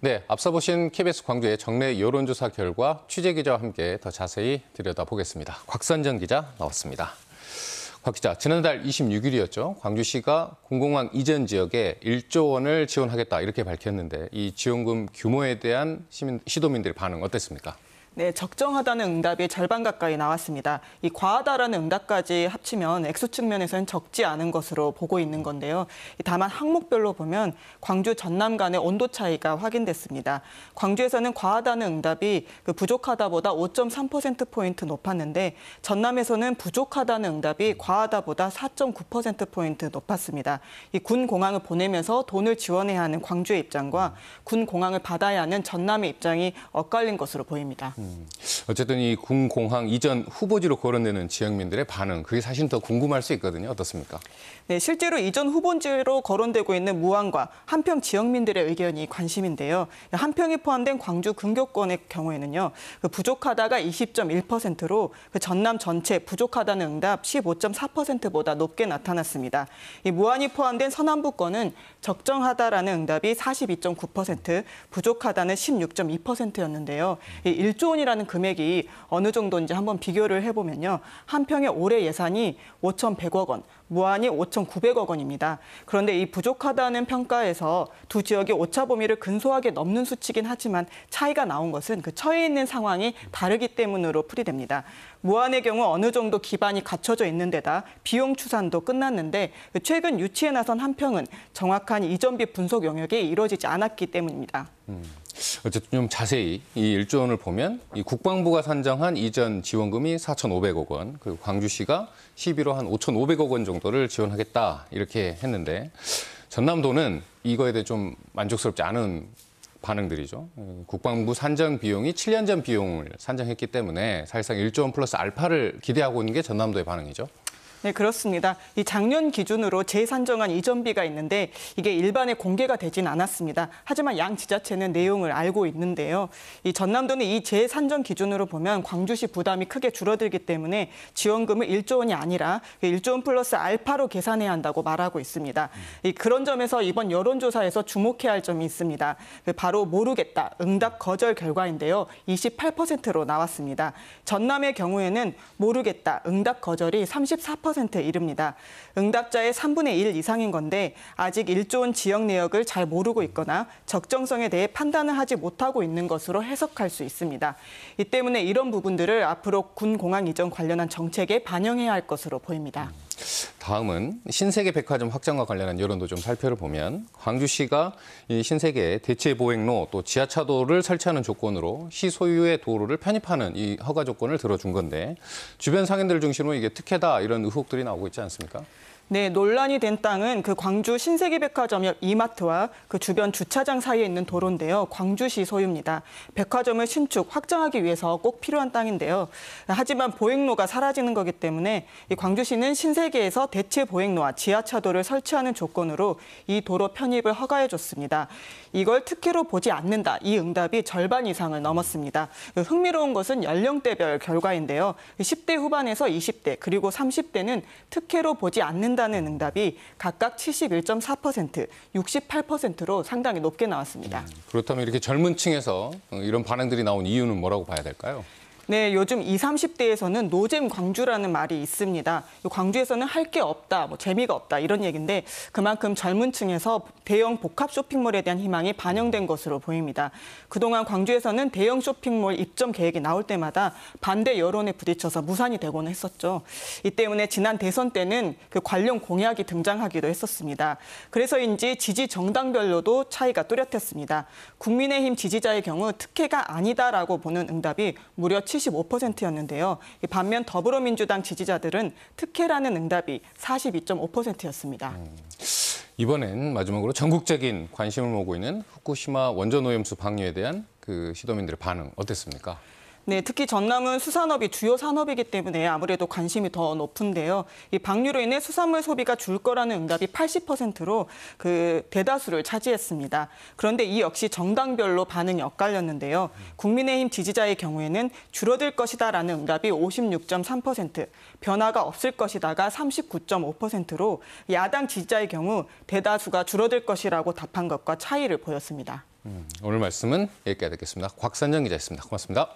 네, 앞서 보신 KBS 광주의 정례 여론조사 결과 취재 기자와 함께 더 자세히 들여다보겠습니다. 곽선정 기자 나왔습니다. 곽 기자, 지난달 26일이었죠. 광주시가 군공항 이전 지역에 1조 원을 지원하겠다 이렇게 밝혔는데 이 지원금 규모에 대한 시도민들의 반응 어땠습니까? 네, 적정하다는 응답이 절반 가까이 나왔습니다. 이 과하다라는 응답까지 합치면 액수 측면에서는 적지 않은 것으로 보고 있는 건데요. 다만 항목별로 보면 광주, 전남 간의 온도 차이가 확인됐습니다. 광주에서는 과하다는 응답이 부족하다보다 5.3%포인트 높았는데 전남에서는 부족하다는 응답이 과하다보다 4.9%포인트 높았습니다. 이 군 공항을 보내면서 돈을 지원해야 하는 광주의 입장과 군 공항을 받아야 하는 전남의 입장이 엇갈린 것으로 보입니다. 어쨌든 이 군공항 이전 후보지로 거론되는 지역민들의 반응, 그게 사실 더 궁금할 수 있거든요. 어떻습니까? 네, 실제로 이전 후보지로 거론되고 있는 무안과 한평 지역민들의 의견이 관심인데요. 한평이 포함된 광주 근교권의 경우에는요, 부족하다가 20.1%로 전남 전체 부족하다는 응답 15.4%보다 높게 나타났습니다. 이 무안이 포함된 서남부권은 적정하다라는 응답이 42.9%, 부족하다는 16.2%였는데요. 이 1조 원이라는 금액이 어느 정도인지 한번 비교를 해보면요. 한평의 올해 예산이 5,100억 원, 무안이 5,900억 원입니다. 그런데 이 부족하다는 평가에서 두 지역의 오차 범위를 근소하게 넘는 수치긴 하지만 차이가 나온 것은 그 처해 있는 상황이 다르기 때문으로 풀이됩니다. 무안의 경우 어느 정도 기반이 갖춰져 있는 데다 비용 추산도 끝났는데 최근 유치에 나선 한평은 정확한 이전비 분석 영역이 이루어지지 않았기 때문입니다. 어쨌든 좀 자세히 이 1조 원을 보면 이 국방부가 산정한 이전 지원금이 4,500억 원, 그리고 광주시가 시비로 한 5,500억 원 정도를 지원하겠다 이렇게 했는데 전남도는 이거에 대해 좀 만족스럽지 않은 반응들이죠. 국방부 산정 비용이 7년 전 비용을 산정했기 때문에 사실상 1조 원 플러스 알파를 기대하고 있는 게 전남도의 반응이죠. 네, 그렇습니다. 이 작년 기준으로 재산정한 이전비가 있는데 이게 일반에 공개가 되진 않았습니다. 하지만 양 지자체는 내용을 알고 있는데요. 이 전남도는 이 재산정 기준으로 보면 광주시 부담이 크게 줄어들기 때문에 지원금을 1조 원이 아니라 1조 원 플러스 알파로 계산해야 한다고 말하고 있습니다. 그런 점에서 이번 여론조사에서 주목해야 할 점이 있습니다. 바로 모르겠다, 응답 거절 결과인데요. 28%로 나왔습니다. 전남의 경우에는 모르겠다, 응답 거절이 34%에 이릅니다. 응답자의 3분의 1 이상인 건데 아직 1조 원 지역 내역을 잘 모르고 있거나 적정성에 대해 판단을 하지 못하고 있는 것으로 해석할 수 있습니다. 이 때문에 이런 부분들을 앞으로 군 공항 이전 관련한 정책에 반영해야 할 것으로 보입니다. 다음은 신세계 백화점 확장과 관련한 여론도 좀 살펴보면 광주시가 이 신세계 대체 보행로 또 지하차도를 설치하는 조건으로 시 소유의 도로를 편입하는 이 허가 조건을 들어준 건데 주변 상인들을 중심으로 이게 특혜다 이런 의혹들이 나오고 있지 않습니까? 네, 논란이 된 땅은 그 광주 신세계백화점 옆 이마트와 그 주변 주차장 사이에 있는 도로인데요. 광주시 소유입니다. 백화점을 신축, 확장하기 위해서 꼭 필요한 땅인데요. 하지만 보행로가 사라지는 거기 때문에 이 광주시는 신세계에서 대체 보행로와 지하차도를 설치하는 조건으로 이 도로 편입을 허가해줬습니다. 이걸 특혜로 보지 않는다. 이 응답이 절반 이상을 넘었습니다. 흥미로운 것은 연령대별 결과인데요. 10대 후반에서 20대 그리고 30대는 특혜로 보지 않는다는 응답이 각각 71.4%, 68%로 상당히 높게 나왔습니다. 그렇다면 이렇게 젊은 층에서 이런 반응들이 나온 이유는 뭐라고 봐야 될까요? 네, 요즘 20, 30대에서는 노잼 광주라는 말이 있습니다. 광주에서는 할 게 없다, 재미가 없다 이런 얘기인데 그만큼 젊은 층에서 대형 복합 쇼핑몰에 대한 희망이 반영된 것으로 보입니다. 그동안 광주에서는 대형 쇼핑몰 입점 계획이 나올 때마다 반대 여론에 부딪혀서 무산이 되곤 했었죠. 이 때문에 지난 대선 때는 그 관련 공약이 등장하기도 했었습니다. 그래서인지 지지 정당별로도 차이가 뚜렷했습니다. 국민의힘 지지자의 경우 특혜가 아니다라고 보는 응답이 무려 75%였는데요. 반면 더불어민주당 지지자들은 특혜라는 응답이 42.5%였습니다. 이번엔 마지막으로 전국적인 관심을 모으고 있는 후쿠시마 원전 오염수 방류에 대한 그 시도민들의 반응 어땠습니까? 네, 특히 전남은 수산업이 주요 산업이기 때문에 아무래도 관심이 더 높은데요. 이 방류로 인해 수산물 소비가 줄 거라는 응답이 80%로 그 대다수를 차지했습니다. 그런데 이 역시 정당별로 반응이 엇갈렸는데요. 국민의힘 지지자의 경우에는 줄어들 것이다라는 응답이 56.3%, 변화가 없을 것이다가 39.5%로 야당 지지자의 경우 대다수가 줄어들 것이라고 답한 것과 차이를 보였습니다. 오늘 말씀은 여기까지 듣겠습니다. 곽선정 기자였습니다. 고맙습니다.